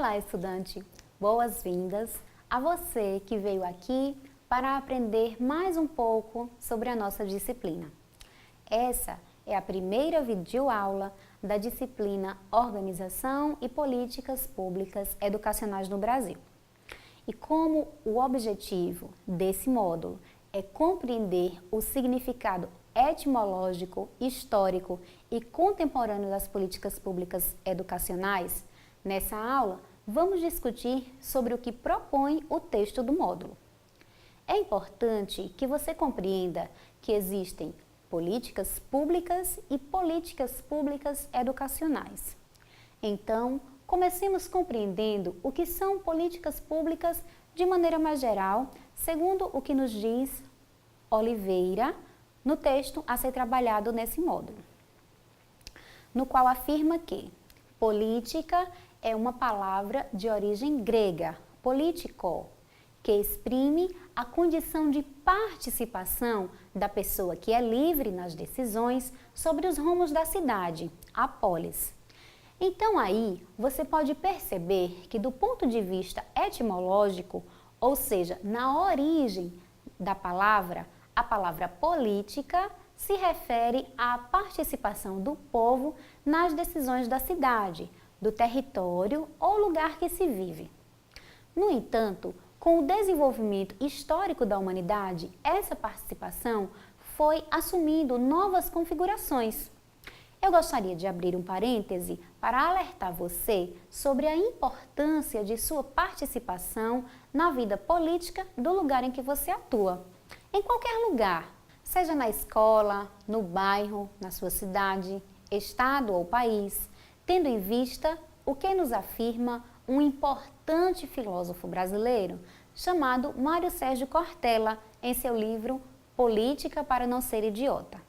Olá, estudante! Boas-vindas a você que veio aqui para aprender mais um pouco sobre a nossa disciplina. Essa é a primeira videoaula da disciplina Organização e Políticas Públicas Educacionais no Brasil. E como o objetivo desse módulo é compreender o significado etimológico, histórico e contemporâneo das políticas públicas educacionais, nessa aula vamos discutir sobre o que propõe o texto do módulo. É importante que você compreenda que existem políticas públicas e políticas públicas educacionais. Então, comecemos compreendendo o que são políticas públicas de maneira mais geral, segundo o que nos diz Oliveira no texto a ser trabalhado nesse módulo, no qual afirma que política é uma palavra de origem grega, politiko, que exprime a condição de participação da pessoa que é livre nas decisões sobre os rumos da cidade, a polis. Então aí você pode perceber que do ponto de vista etimológico, ou seja, na origem da palavra, a palavra política se refere à participação do povo nas decisões da cidade, do território ou lugar que se vive. No entanto, com o desenvolvimento histórico da humanidade, essa participação foi assumindo novas configurações. Eu gostaria de abrir um parêntese para alertar você sobre a importância de sua participação na vida política do lugar em que você atua. Em qualquer lugar, seja na escola, no bairro, na sua cidade, estado ou país, tendo em vista o que nos afirma um importante filósofo brasileiro chamado Mário Sérgio Cortella em seu livro Política para não ser idiota,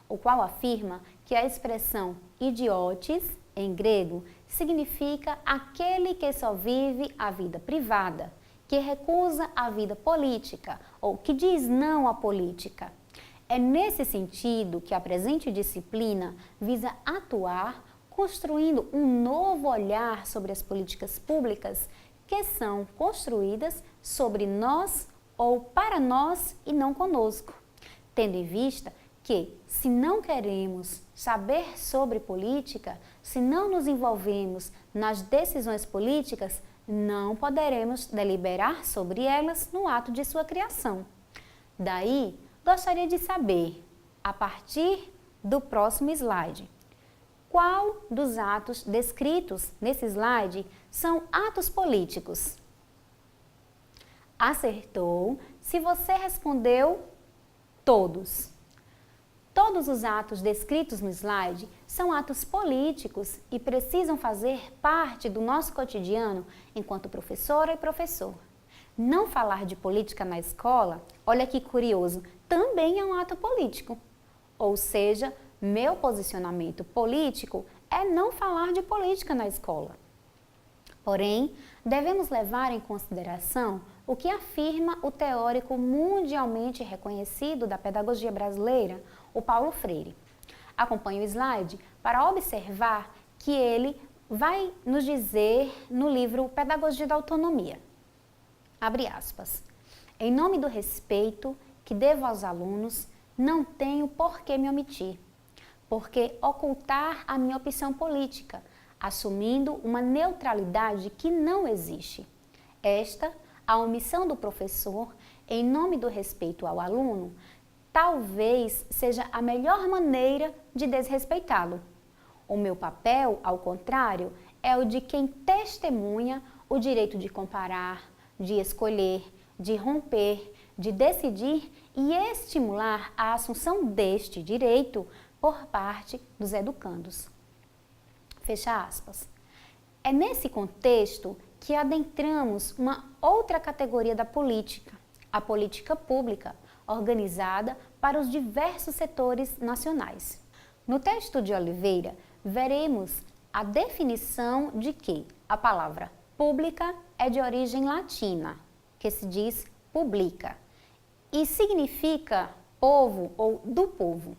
o qual afirma que a expressão idiotes, em grego, significa aquele que só vive a vida privada, que recusa a vida política ou que diz não à política. É nesse sentido que a presente disciplina visa atuar construindo um novo olhar sobre as políticas públicas que são construídas sobre nós ou para nós e não conosco, tendo em vista que, se não queremos saber sobre política, se não nos envolvemos nas decisões políticas, não poderemos deliberar sobre elas no ato de sua criação. Daí, gostaria de saber, a partir do próximo slide, qual dos atos descritos nesse slide são atos políticos? Acertou se você respondeu todos. Todos os atos descritos no slide são atos políticos e precisam fazer parte do nosso cotidiano enquanto professora e professor. Não falar de política na escola, olha que curioso, também é um ato político. Ou seja, meu posicionamento político é não falar de política na escola. Porém, devemos levar em consideração o que afirma o teórico mundialmente reconhecido da pedagogia brasileira, o Paulo Freire. Acompanhe o slide para observar que ele vai nos dizer no livro Pedagogia da Autonomia. Abre aspas. Em nome do respeito que devo aos alunos, não tenho por que me omitir, porque ocultar a minha opção política, assumindo uma neutralidade que não existe. Esta, a omissão do professor, em nome do respeito ao aluno, talvez seja a melhor maneira de desrespeitá-lo. O meu papel, ao contrário, é o de quem testemunha o direito de comparar, de escolher, de romper, de decidir e estimular a assunção deste direito por parte dos educandos. Fecha aspas. É nesse contexto que adentramos uma outra categoria da política, a política pública, organizada para os diversos setores nacionais. No texto de Oliveira, veremos a definição de que a palavra pública é de origem latina, que se diz publica, e significa povo ou do povo.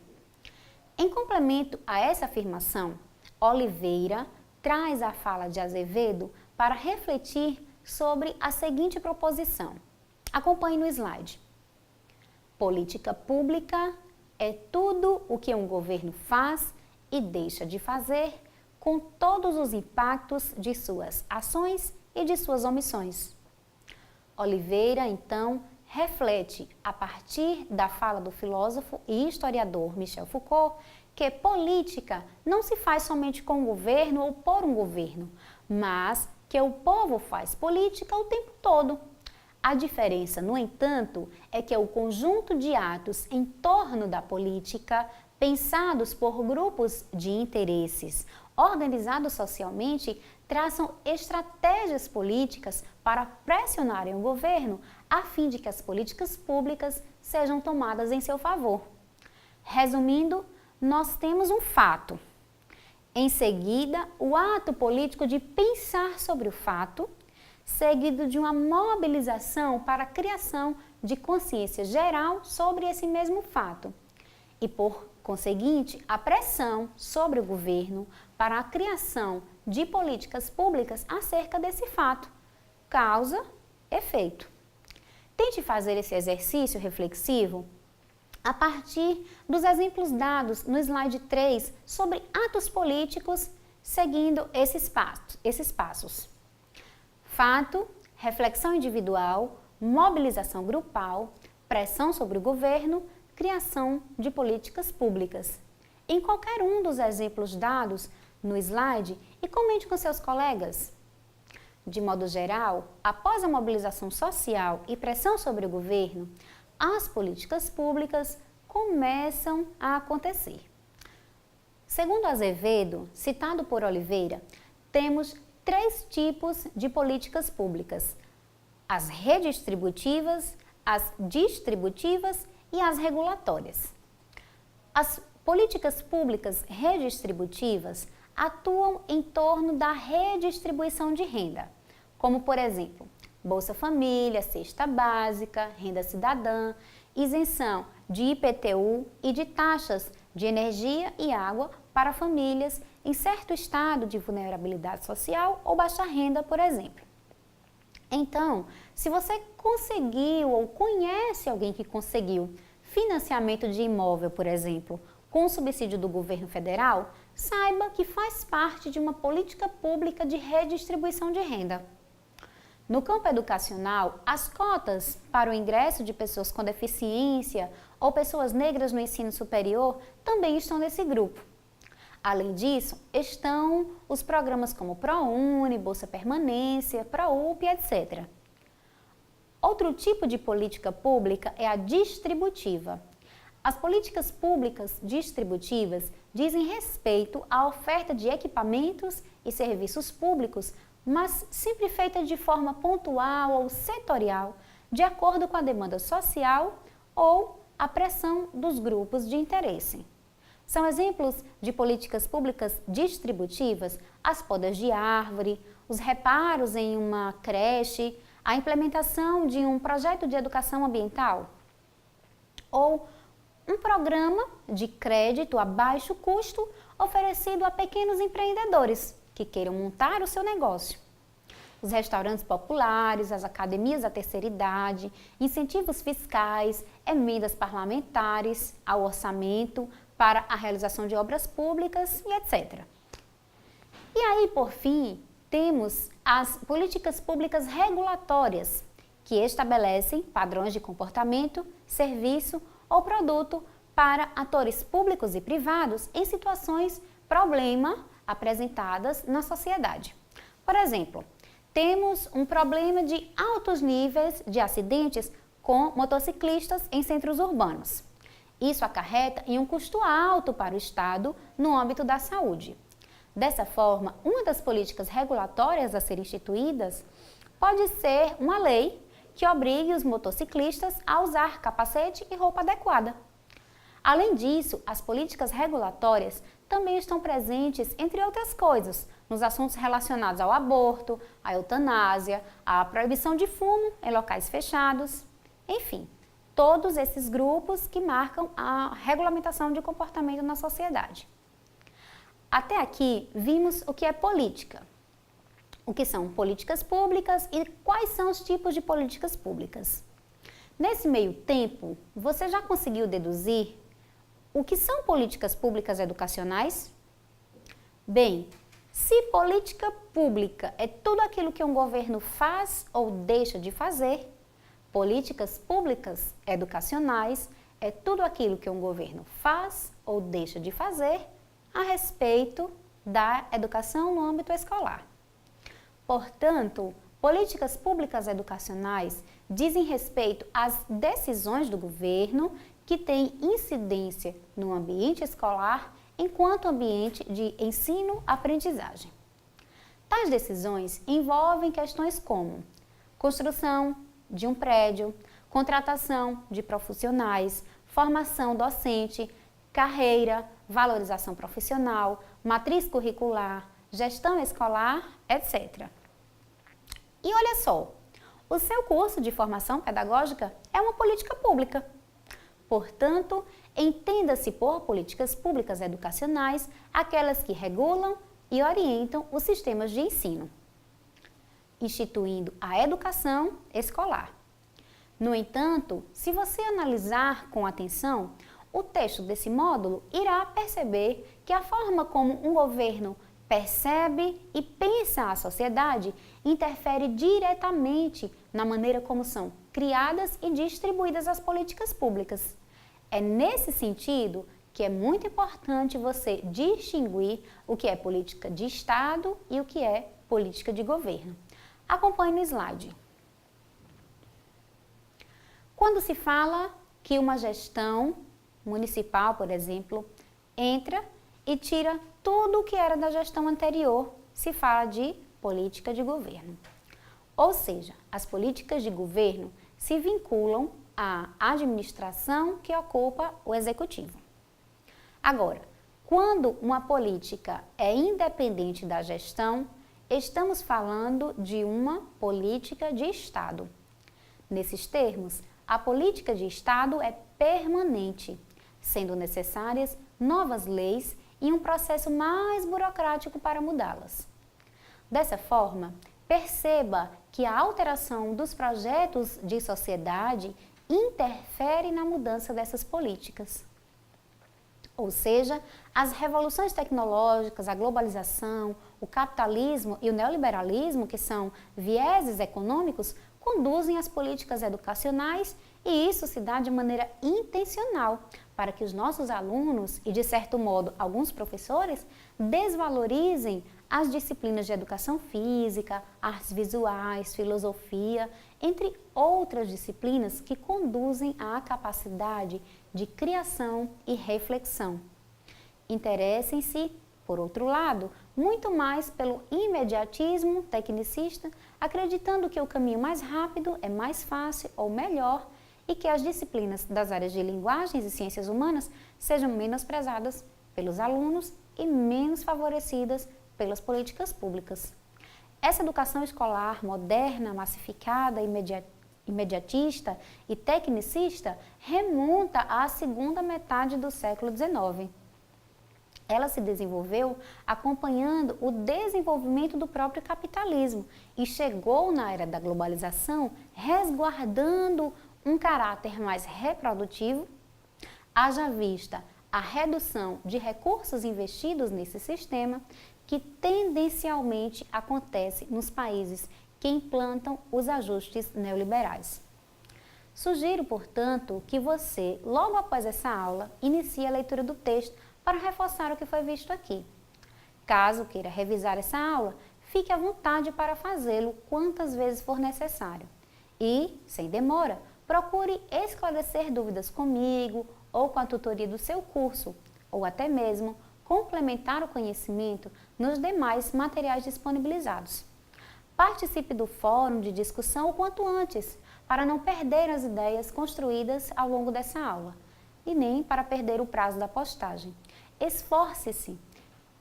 Em complemento a essa afirmação, Oliveira traz a fala de Azevedo para refletir sobre a seguinte proposição. Acompanhe no slide. Política pública é tudo o que um governo faz e deixa de fazer com todos os impactos de suas ações e de suas omissões. Oliveira, então, reflete, a partir da fala do filósofo e historiador Michel Foucault, que política não se faz somente com o governo ou por um governo, mas que o povo faz política o tempo todo. A diferença, no entanto, é que o conjunto de atos em torno da política, pensados por grupos de interesses, organizados socialmente, traçam estratégias políticas para pressionarem o governo a fim de que as políticas públicas sejam tomadas em seu favor. Resumindo, nós temos um fato. Em seguida, o ato político de pensar sobre o fato, seguido de uma mobilização para a criação de consciência geral sobre esse mesmo fato. E, por conseguinte, a pressão sobre o governo para a criação de políticas públicas acerca desse fato. Causa, efeito. Tente fazer esse exercício reflexivo a partir dos exemplos dados no slide 3 sobre atos políticos, seguindo esses passos. Fato, reflexão individual, mobilização grupal, pressão sobre o governo, criação de políticas públicas. Em qualquer um dos exemplos dados no slide e comente com seus colegas. De modo geral, após a mobilização social e pressão sobre o governo, as políticas públicas começam a acontecer. Segundo Azevedo, citado por Oliveira, temos 3 tipos de políticas públicas: as redistributivas, as distributivas e as regulatórias. As políticas públicas redistributivas atuam em torno da redistribuição de renda, como, por exemplo, Bolsa Família, Cesta Básica, Renda Cidadã, isenção de IPTU e de taxas de energia e água para famílias em certo estado de vulnerabilidade social ou baixa renda, por exemplo. Então, se você conseguiu ou conhece alguém que conseguiu financiamento de imóvel, por exemplo, com subsídio do governo federal, saiba que faz parte de uma política pública de redistribuição de renda. No campo educacional, as cotas para o ingresso de pessoas com deficiência ou pessoas negras no ensino superior também estão nesse grupo. Além disso, estão os programas como ProUni, Bolsa Permanência, ProUP, etc. Outro tipo de política pública é a distributiva. As políticas públicas distributivas dizem respeito à oferta de equipamentos e serviços públicos, mas sempre feita de forma pontual ou setorial, de acordo com a demanda social ou a pressão dos grupos de interesse. São exemplos de políticas públicas distributivas as podas de árvore, os reparos em uma creche, a implementação de um projeto de educação ambiental ou um programa de crédito a baixo custo oferecido a pequenos empreendedores que queiram montar o seu negócio. Os restaurantes populares, as academias da terceira idade, incentivos fiscais, emendas parlamentares ao orçamento para a realização de obras públicas e etc. E aí, por fim, temos as políticas públicas regulatórias, que estabelecem padrões de comportamento, serviço ou produto para atores públicos e privados em situações problema apresentadas na sociedade. Por exemplo, temos um problema de altos níveis de acidentes com motociclistas em centros urbanos. Isso acarreta em um custo alto para o Estado no âmbito da saúde. Dessa forma, uma das políticas regulatórias a ser instituídas pode ser uma lei que obrigue os motociclistas a usar capacete e roupa adequada. Além disso, as políticas regulatórias também estão presentes, entre outras coisas, nos assuntos relacionados ao aborto, à eutanásia, à proibição de fumo em locais fechados, enfim, todos esses grupos que marcam a regulamentação de comportamento na sociedade. Até aqui, vimos o que é política. o que são políticas públicas e quais são os tipos de políticas públicas. Nesse meio tempo, você já conseguiu deduzir o que são políticas públicas educacionais? Bem, se política pública é tudo aquilo que um governo faz ou deixa de fazer, políticas públicas educacionais é tudo aquilo que um governo faz ou deixa de fazer a respeito da educação no âmbito escolar. Portanto, políticas públicas educacionais dizem respeito às decisões do governo que têm incidência no ambiente escolar enquanto ambiente de ensino-aprendizagem. Tais decisões envolvem questões como construção de um prédio, contratação de profissionais, formação docente, carreira, valorização profissional, matriz curricular, gestão escolar, etc. E olha só, o seu curso de formação pedagógica é uma política pública. Portanto, entenda-se por políticas públicas educacionais aquelas que regulam e orientam os sistemas de ensino, instituindo a educação escolar. No entanto, se você analisar com atenção o texto desse módulo, irá perceber que a forma como um governo percebe e pensa a sociedade interfere diretamente na maneira como são criadas e distribuídas as políticas públicas. É nesse sentido que é muito importante você distinguir o que é política de Estado e o que é política de governo. Acompanhe no slide. Quando se fala que uma gestão municipal, por exemplo, entra e tira tudo o que era da gestão anterior, se fala de política de governo. Ou seja, as políticas de governo se vinculam à administração que ocupa o executivo. Agora, quando uma política é independente da gestão, estamos falando de uma política de Estado. Nesses termos, a política de Estado é permanente, sendo necessárias novas leis e um processo mais burocrático para mudá-las. Dessa forma, perceba que a alteração dos projetos de sociedade interfere na mudança dessas políticas. Ou seja, as revoluções tecnológicas, a globalização, o capitalismo e o neoliberalismo, que são vieses econômicos, conduzem as políticas educacionais e isso se dá de maneira intencional para que os nossos alunos e, de certo modo, alguns professores desvalorizem as disciplinas de educação física, artes visuais, filosofia, entre outras disciplinas que conduzem à capacidade de criação e reflexão. Interessem-se, por outro lado, muito mais pelo imediatismo tecnicista, acreditando que o caminho mais rápido é mais fácil ou melhor e que as disciplinas das áreas de linguagens e ciências humanas sejam menosprezadas pelos alunos e menos favorecidas pelas políticas públicas. Essa educação escolar moderna, massificada, imediatista e tecnicista remonta à segunda metade do século XIX. Ela se desenvolveu acompanhando o desenvolvimento do próprio capitalismo e chegou na era da globalização resguardando um caráter mais reprodutivo, haja vista a redução de recursos investidos nesse sistema que tendencialmente acontece nos países que implantam os ajustes neoliberais. Sugiro, portanto, que você, logo após essa aula, inicie a leitura do texto para reforçar o que foi visto aqui. Caso queira revisar essa aula, fique à vontade para fazê-lo quantas vezes for necessário. E, sem demora, procure esclarecer dúvidas comigo ou com a tutoria do seu curso, ou até mesmo complementar o conhecimento nos demais materiais disponibilizados. Participe do fórum de discussão o quanto antes, para não perder as ideias construídas ao longo dessa aula, e nem para perder o prazo da postagem. Esforce-se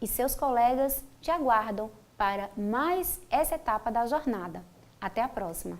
e seus colegas te aguardam para mais essa etapa da jornada. Até a próxima!